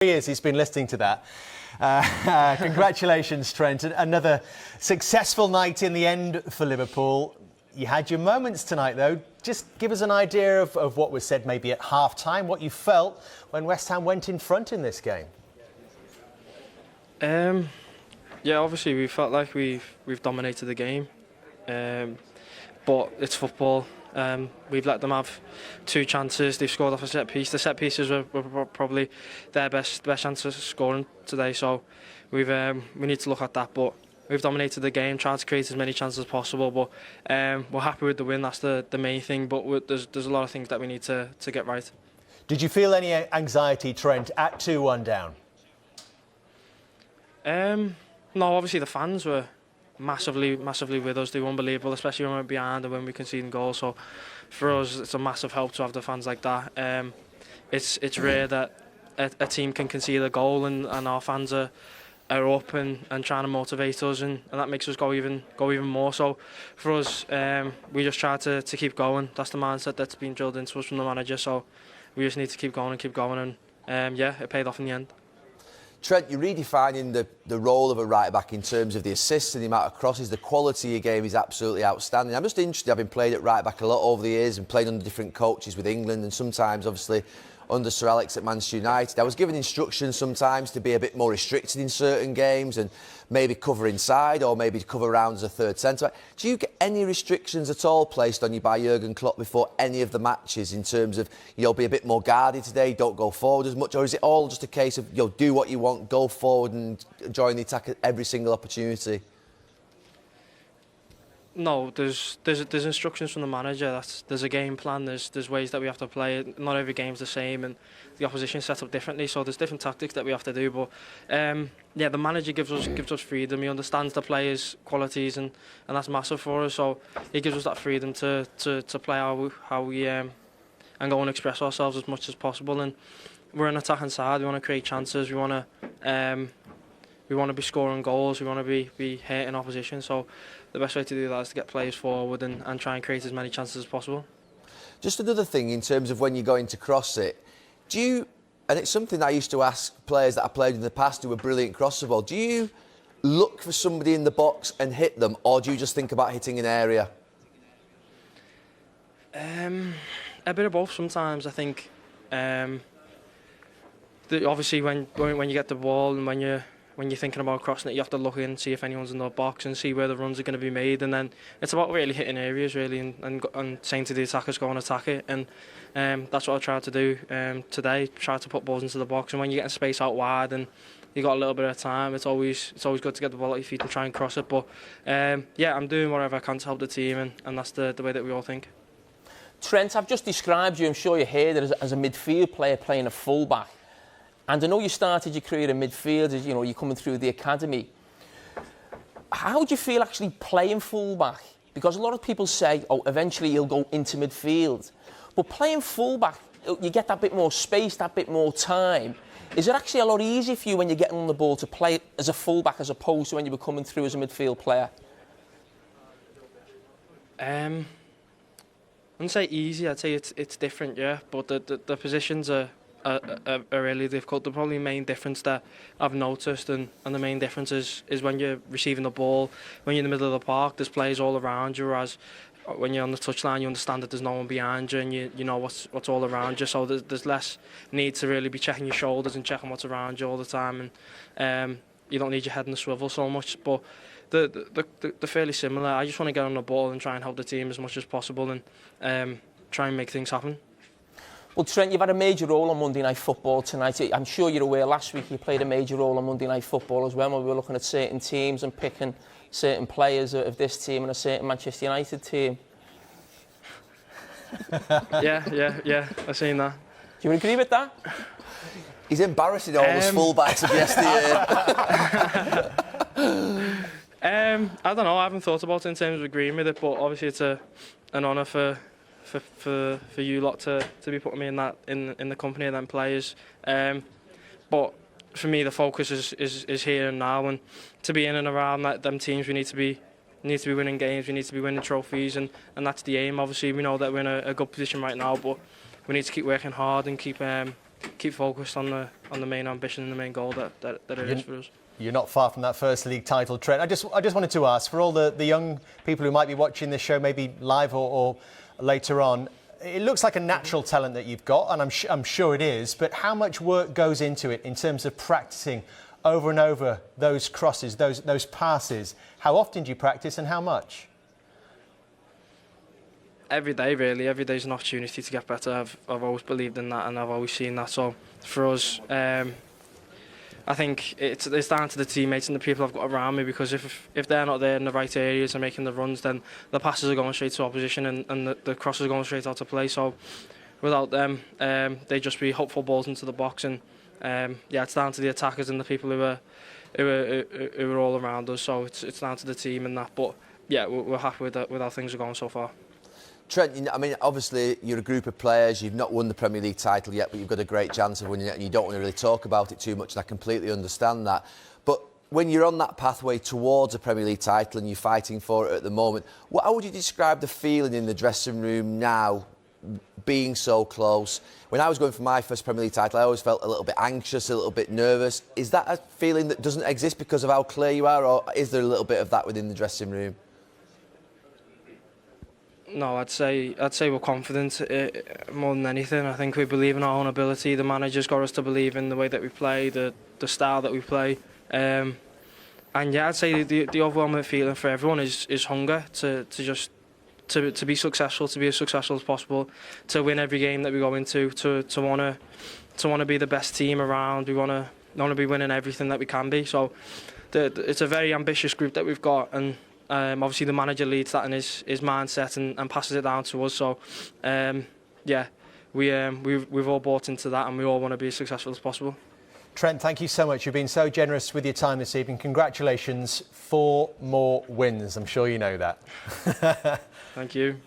Years he's been listening to that. Congratulations, Trent. Another successful night in the end for Liverpool. You had your moments tonight, though. Just give us an idea of what was said maybe at half-time, what you felt when West Ham went in front in this game. Yeah, obviously we felt like we've dominated the game, but it's football. We've let them have two chances. They've scored off a set piece. The set pieces were probably their best chance of scoring today. So we need to look at that. But we've dominated the game, tried to create as many chances as possible. But we're happy with the win. That's the main thing. But there's a lot of things that we need to get right. Did you feel any anxiety, Trent, at 2-1 down? No, obviously the fans were massively with us. They were unbelievable, especially when we're behind and when we concede goals. So for us, it's a massive help to have the fans like that. It's rare that a team can concede a goal and our fans are up and trying to motivate us, and that makes us go even more. So for us, we just try to keep going. That's the mindset that's been drilled into us from the manager. So we just need to keep going, and yeah, it paid off in the end. Trent, you're redefining the role of a right-back in terms of the assists and the amount of crosses. The quality of your game is absolutely outstanding. I'm just interested, having played at right-back a lot over the years and played under different coaches with England and sometimes, obviously, under Sir Alex at Manchester United. I was given instructions sometimes to be a bit more restricted in certain games and maybe cover inside or maybe cover around as a third centre-back. Do you get any restrictions at all placed on you by Jurgen Klopp before any of the matches in terms of, be a bit more guarded today, don't go forward as much, or is it all just a case of, do what you want, go forward and join the attack at every single opportunity? No, there's instructions from the manager. There's a game plan. There's ways that we have to play it. Not every game's the same, and the opposition set up differently. So there's different tactics that we have to do. But yeah, the manager gives us freedom. He understands the players' qualities, and that's massive for us. So he gives us that freedom to play how we and go and express ourselves as much as possible. And we're an attacking side. We want to create chances. We want to be scoring goals. We want to be hitting opposition. So the best way to do that is to get players forward and try and create as many chances as possible. Just another thing in terms of when you're going to cross it, and it's something I used to ask players that I played in the past who were brilliant crossers of all, do you look for somebody in the box and hit them, or do you just think about hitting an area? A bit of both sometimes. I think obviously when you get the ball and when you're thinking about crossing it, you have to look in, see if anyone's in the box and see where the runs are going to be made, and then it's about really hitting areas really and saying to the attackers, go and attack it, and that's what I tried to do today. Try to put balls into the box, and when you're getting space out wide and you got a little bit of time, it's always good to get the ball at your feet and try and cross it. But yeah, I'm doing whatever I can to help the team, and that's the way that we all think. Trent, I've just described you, I'm sure you heard it, as a midfield player playing a fullback. And I know you started your career in midfield, as you're coming through the academy. How do you feel actually playing fullback? Because a lot of people say, eventually you'll go into midfield. But playing fullback, you get that bit more space, that bit more time. Is it actually a lot easier for you when you're getting on the ball to play as a fullback as opposed to when you were coming through as a midfield player? I wouldn't say easy, I'd say it's different, yeah. But the positions are really difficult. The probably main difference that I've noticed, and the main difference is when you're receiving the ball, when you're in the middle of the park, there's players all around you, whereas when you're on the touchline, you understand that there's no one behind you, and you know what's all around you. So there's less need to really be checking your shoulders and checking what's around you all the time, and you don't need your head in the swivel so much. But they're fairly similar. I just want to get on the ball and try and help the team as much as possible, and try and make things happen. Well, Trent, you've had a major role on Monday Night Football tonight. I'm sure you're aware last week you played a major role on Monday Night Football as well, when we were looking at certain teams and picking certain players of this team and a certain Manchester United team. Yeah, I've seen that. Do you agree with that? He's embarrassing all those fullbacks of yesteryear. I don't know, I haven't thought about it in terms of agreeing with it, but obviously it's an honour for you lot to be putting me in the company of them players. But for me, the focus is here and now, and to be in and around them teams, we need to be winning games, we need to be winning trophies, and that's the aim. Obviously, we know that we're in a good position right now, but we need to keep working hard and keep keep focused on the main ambition and the main goal that it is for us. You're not far from that first league title, Trent. I just wanted to ask, for all the young people who might be watching this show, maybe live or later on, it looks like a natural talent that you've got, and I'm sure it is, but how much work goes into it in terms of practicing over and over those crosses, those passes? How often do you practice and how much? Every day, really. Every day is an opportunity to get better. I've always believed in that, and I've always seen that. So for us, I think it's down to the teammates and the people I've got around me, because if they're not there in the right areas and making the runs, then the passes are going straight to opposition and the crosses are going straight out to play. So without them, they just be hopeful balls into the box. And yeah, it's down to the attackers and the people who are all around us. So it's down to the team and that. But yeah, we're happy with how things are going so far. Trent, I mean, obviously you're a group of players, you've not won the Premier League title yet, but you've got a great chance of winning it, and you don't want to really talk about it too much, and I completely understand that. But when you're on that pathway towards a Premier League title and you're fighting for it at the moment, how would you describe the feeling in the dressing room now, being so close? When I was going for my first Premier League title, I always felt a little bit anxious, a little bit nervous. Is that a feeling that doesn't exist because of how clear you are, or is there a little bit of that within the dressing room? No, I'd say we're confident more than anything. I think we believe in our own ability. The manager's got us to believe in the way that we play, the style that we play. And yeah, I'd say the overwhelming feeling for everyone is hunger to be successful, to be as successful as possible, to win every game that we go into, to want to be the best team around. We want to be winning everything that we can be. So it's a very ambitious group that we've got, and obviously the manager leads that in his mindset and passes it down to us. So yeah, we've all bought into that, and we all want to be as successful as possible. Trent, thank you so much. You've been so generous with your time this evening. Congratulations, 4 more wins. I'm sure you know that. Thank you.